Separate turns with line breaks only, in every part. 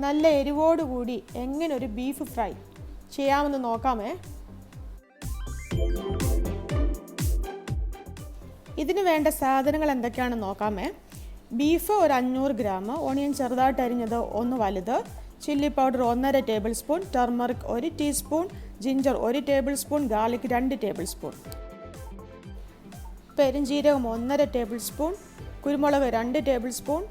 നല്ല എരിവോടുകൂടി എങ്ങനെ ഒരു ബീഫ് ഫ്രൈ ചെയ്യാമെന്ന് നോക്കാമേ. ഇതിന് വേണ്ട സാധനങ്ങൾ എന്തൊക്കെയാണെന്ന് നോക്കാമേ. ബീഫ് ഒരു 500 ഗ്രാം, ഓണിയൻ ചെറുതായിട്ട് അരിഞ്ഞത് 1 വലുത്, chilli powder 1.5 table spoon, turmeric 1 teaspoon, ginger 1 table spoon, garlic 2 table spoon, പെരിഞ്ജീരകം 1.5 ടേബിൾ സ്പൂൺ, കുരുമുളക് 2 table spoon,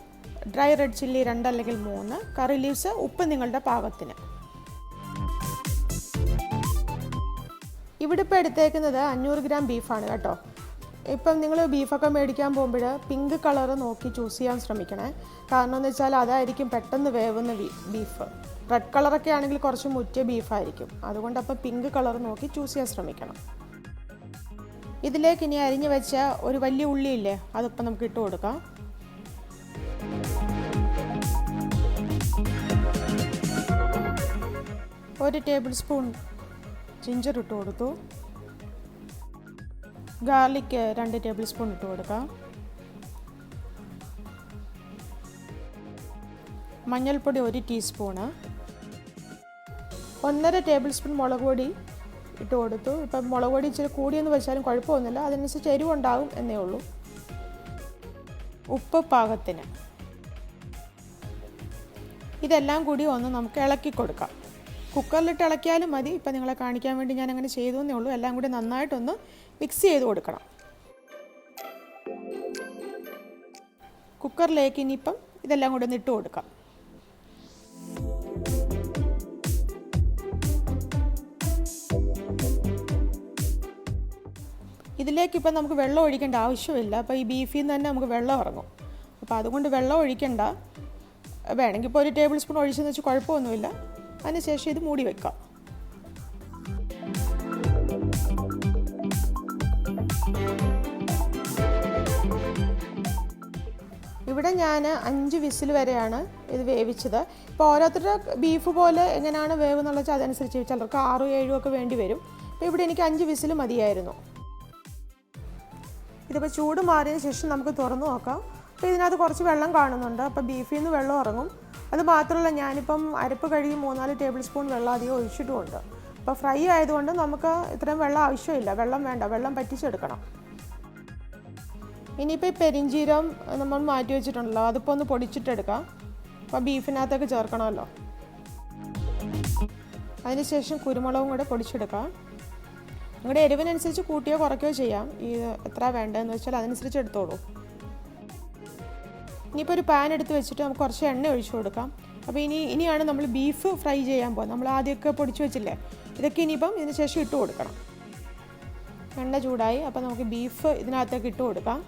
dry red chilli 2 അല്ലെങ്കിൽ 3, കറി ലീവ്സ്, ഉപ്പ് നിങ്ങളുടെ പാകത്തിന്. ഇവിടെ ഇപ്പോൾ എടുത്തേക്കുന്നത് 500 ഗ്രാം ബീഫാണ് കേട്ടോ. ഇപ്പം നിങ്ങൾ ബീഫൊക്കെ മേടിക്കാൻ പോകുമ്പോൾ പിങ്ക് കളർ നോക്കി ചൂസ് ചെയ്യാൻ ശ്രമിക്കണേ. കാരണം എന്ന് വെച്ചാൽ അതായിരിക്കും പെട്ടെന്ന് വേവുന്ന ബീഫ്. റെഡ് കളറൊക്കെ ആണെങ്കിൽ കുറച്ച് മുറ്റിയ ബീഫായിരിക്കും. അതുകൊണ്ട് അപ്പം പിങ്ക് കളർ നോക്കി ചൂസ് ചെയ്യാൻ ശ്രമിക്കണം. ഇതിലേക്ക് ഇനി അരിഞ്ഞു വെച്ച ഒരു വലിയ ഉള്ളിയില്ലേ, അതിപ്പം നമുക്ക് ഇട്ട് കൊടുക്കാം. ഒരു ടേബിൾ സ്പൂൺ ജിഞ്ചർ ഇട്ട് കൊടുത്തു. ഗാർലിക് 2 ടേബിൾ സ്പൂൺ ഇട്ട് കൊടുക്കാം. മഞ്ഞൾപ്പൊടി 1 ടീസ്പൂണ്, 1.5 ടേബിൾ സ്പൂൺ മുളക് പൊടി ഇട്ട് കൊടുത്തു. ഇപ്പം മുളക് പൊടി ഇച്ചിരി കൂടിയെന്ന് വെച്ചാലും കുഴപ്പമൊന്നുമില്ല, അതിനനുസരിച്ച് എരിവുണ്ടാകും എന്നേ ഉള്ളൂ. ഉപ്പ് പാകത്തിന്. ഇതെല്ലാം കൂടി ഒന്ന് നമുക്ക് ഇളക്കി കൊടുക്കാം. കുക്കറിലിട്ട് ഇളക്കിയാലും മതി. ഇപ്പം നിങ്ങളെ കാണിക്കാൻ വേണ്ടി ഞാൻ അങ്ങനെ ചെയ്തു എന്നേ ഉള്ളൂ. എല്ലാം കൂടി നന്നായിട്ടൊന്ന് മിക്സ് ചെയ്ത് കൊടുക്കണം. കുക്കറിലേക്ക് ഇനിയിപ്പം ഇതെല്ലാം കൂടി ഒന്ന് ഇട്ട് കൊടുക്കാം. ഇതിലേക്കിപ്പം നമുക്ക് വെള്ളം ഒഴിക്കേണ്ട ആവശ്യമില്ല. അപ്പോൾ ഈ ബീഫിൽ നിന്ന് തന്നെ നമുക്ക് വെള്ളം ഇറങ്ങും. അപ്പോൾ അതുകൊണ്ട് വെള്ളം ഒഴിക്കണ്ട. വേണമെങ്കിൽ ഇപ്പോൾ 1 ടേബിൾ സ്പൂൺ ഒഴിച്ചെന്ന് വെച്ചാൽ കുഴപ്പമൊന്നുമില്ല. അതിനുശേഷം ഇത് മൂടി വെക്കാം. ഇവിടെ ഞാൻ 5 വിസിൽ വരെയാണ് ഇത് വേവിച്ചത്. ഇപ്പോൾ ഓരോരുത്തരുടെ ബീഫ് പോലെ എങ്ങനെയാണ് വേവ് എന്നുള്ളത് വെച്ചാൽ അതനുസരിച്ച് ചിലർക്ക് 6, 7 ഒക്കെ വേണ്ടി വരും. അപ്പോൾ ഇവിടെ എനിക്ക് 5 വിസിൽ മതിയായിരുന്നു. ഇതിപ്പോൾ ചൂട് മാറിയതിന് ശേഷം നമുക്ക് തുറന്നു നോക്കാം. അപ്പോൾ ഇതിനകത്ത് കുറച്ച് വെള്ളം കാണുന്നുണ്ട്. അപ്പോൾ ബീഫിൽ നിന്ന് വെള്ളം ഇറങ്ങും. അത് മാത്രമല്ല, ഞാനിപ്പം അരപ്പ് കഴുകി 3-4 ടേബിൾ സ്പൂൺ വെള്ളം അധികം ഒഴിച്ചിട്ടുമുണ്ട്. അപ്പോൾ ഫ്രൈ ആയതുകൊണ്ട് നമുക്ക് ഇത്രയും വെള്ളം ആവശ്യമില്ല. വെള്ളം വേണ്ട, വെള്ളം പറ്റിച്ചെടുക്കണം. ഇനിയിപ്പോൾ ഈ പെരിഞ്ജീരകം നമ്മൾ മാറ്റി വെച്ചിട്ടുണ്ടല്ലോ, അതിപ്പോൾ ഒന്ന് പൊടിച്ചിട്ടെടുക്കാം. അപ്പോൾ ബീഫിനകത്തേക്ക് ചേർക്കണമല്ലോ. അതിനുശേഷം കുരുമുളകും കൂടെ പൊടിച്ചെടുക്കാം. നിങ്ങളുടെ എരിവിനനുസരിച്ച് കൂട്ടിയോ കുറയ്ക്കുകയോ ചെയ്യാം. ഈ എത്ര വേണ്ടതെന്ന് വെച്ചാൽ അതനുസരിച്ച് എടുത്തോളൂ. ഇനിയിപ്പോൾ ഒരു പാൻ എടുത്ത് വെച്ചിട്ട് നമുക്ക് കുറച്ച് എണ്ണ ഒഴിച്ചു കൊടുക്കാം. അപ്പോൾ ഇനിയാണ് നമ്മൾ ബീഫ് ഫ്രൈ ചെയ്യാൻ പോകുന്നത്. നമ്മൾ ആദ്യമൊക്കെ പൊടിച്ച് വെച്ചില്ലേ, ഇതൊക്കെ ഇനിയിപ്പം ഇതിന് ശേഷം ഇട്ട് കൊടുക്കണം. എണ്ണ ചൂടായി. അപ്പോൾ നമുക്ക് ബീഫ് ഇതിനകത്തേക്ക് ഇട്ട് കൊടുക്കാം.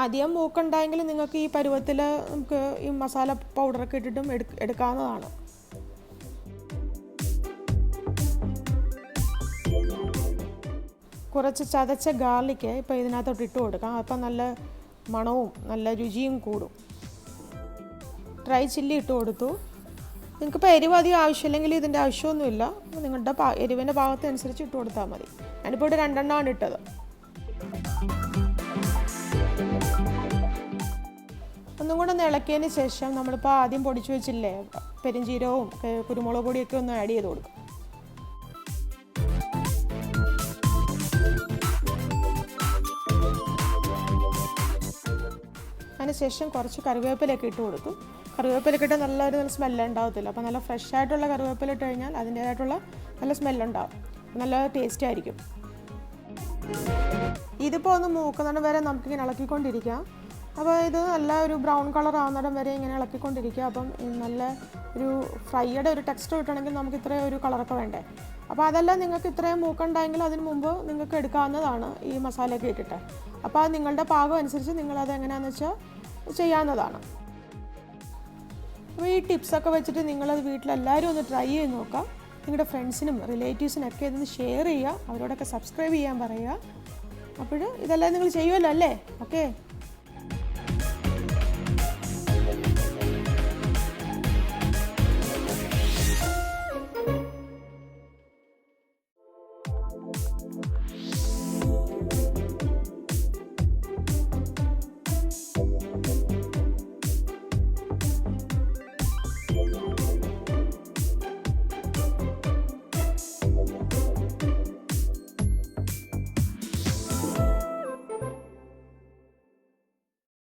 അധികം മൂക്കുണ്ടായെങ്കിൽ നിങ്ങൾക്ക് ഈ പരുവത്തിൽ നമുക്ക് ഈ മസാല പൗഡറൊക്കെ ഇട്ടിട്ടും എടുക്കാവുന്നതാണ്. കുറച്ച് ചതച്ച ഗാർലിക്ക് ഇപ്പോൾ ഇതിനകത്തോട്ട് ഇട്ട് കൊടുക്കാം. അപ്പം നല്ല മണവും നല്ല രുചിയും കൂടും. ഡ്രൈ ചില്ലി ഇട്ട് കൊടുത്തു. നിങ്ങൾക്കിപ്പോൾ എരിവ് അധികം ആവശ്യമില്ലെങ്കിൽ ഇതിൻ്റെ ആവശ്യമൊന്നുമില്ല. നിങ്ങളുടെ എരിവിൻ്റെ പാകത്തിനനുസരിച്ച് ഇട്ട് കൊടുത്താൽ മതി. ഞാനിപ്പോൾ ഇവിടെ 2 എണ്ണമാണ് ഇട്ടത്. ഒന്നും കൂടെ ഒന്ന് ഇളക്കിയതിന് ശേഷം നമ്മളിപ്പോൾ ആദ്യം പൊടിച്ചു വെച്ചില്ലേ, പെരിഞ്ജീരകവും കുരുമുളക് പൊടിയൊക്കെ ഒന്ന് ആഡ് ചെയ്ത് കൊടുക്കും. അതിനുശേഷം കുറച്ച് കറിവേപ്പിലൊക്കെ ഇട്ട് കൊടുത്തു. കറിവേപ്പിലൊക്കെ ഇട്ട് നല്ലൊരു സ്മെല്ല് ഉണ്ടാകത്തില്ല. അപ്പോൾ നല്ല ഫ്രഷ് ആയിട്ടുള്ള കറിവേപ്പില ഇട്ട് കഴിഞ്ഞാൽ അതിൻ്റേതായിട്ടുള്ള നല്ല സ്മെല്ലുണ്ടാവും, നല്ല ടേസ്റ്റ് ആയിരിക്കും. ഇതിപ്പോൾ ഒന്ന് മൂക്കുന്നിടം വരെ നമുക്കിങ്ങനെ ഇളക്കിക്കൊണ്ടിരിക്കാം. അപ്പോൾ ഇത് നല്ല ഒരു ബ്രൗൺ കളർ ആവുന്നിടം വരെ ഇങ്ങനെ ഇളക്കിക്കൊണ്ടിരിക്കുക. അപ്പം നല്ല ഒരു ഫ്രൈയുടെ ഒരു ടെക്സ്ചർ കിട്ടണമെങ്കിൽ നമുക്ക് ഇത്രയും ഒരു കളറൊക്കെ വേണ്ടേ. അപ്പോൾ അതെല്ലാം നിങ്ങൾക്ക് ഇത്രയും മൂക്കുണ്ടെങ്കിൽ അതിന് മുമ്പ് നിങ്ങൾക്ക് എടുക്കാവുന്നതാണ് ഈ മസാലയൊക്കെ ഇട്ടിട്ട്. അപ്പോൾ അത് നിങ്ങളുടെ പാകം അനുസരിച്ച് നിങ്ങളത് എങ്ങനെയാണെന്ന് വെച്ചാൽ ചെയ്യാവുന്നതാണ്. അപ്പോൾ ഈ ടിപ്സൊക്കെ വെച്ചിട്ട് നിങ്ങളത് വീട്ടിലെല്ലാവരും ഒന്ന് ട്രൈ ചെയ്ത് നോക്കാം. നിങ്ങളുടെ ഫ്രണ്ട്സിനും റിലേറ്റീവ്സിനൊക്കെ ഇതൊന്ന് ഷെയർ ചെയ്യുക, അവരോടൊക്കെ സബ്സ്ക്രൈബ് ചെയ്യാൻ പറയുക. അപ്പോൾ ഇതെല്ലാം നിങ്ങൾ ചെയ്യുമല്ലോ അല്ലേ? ഓക്കെ.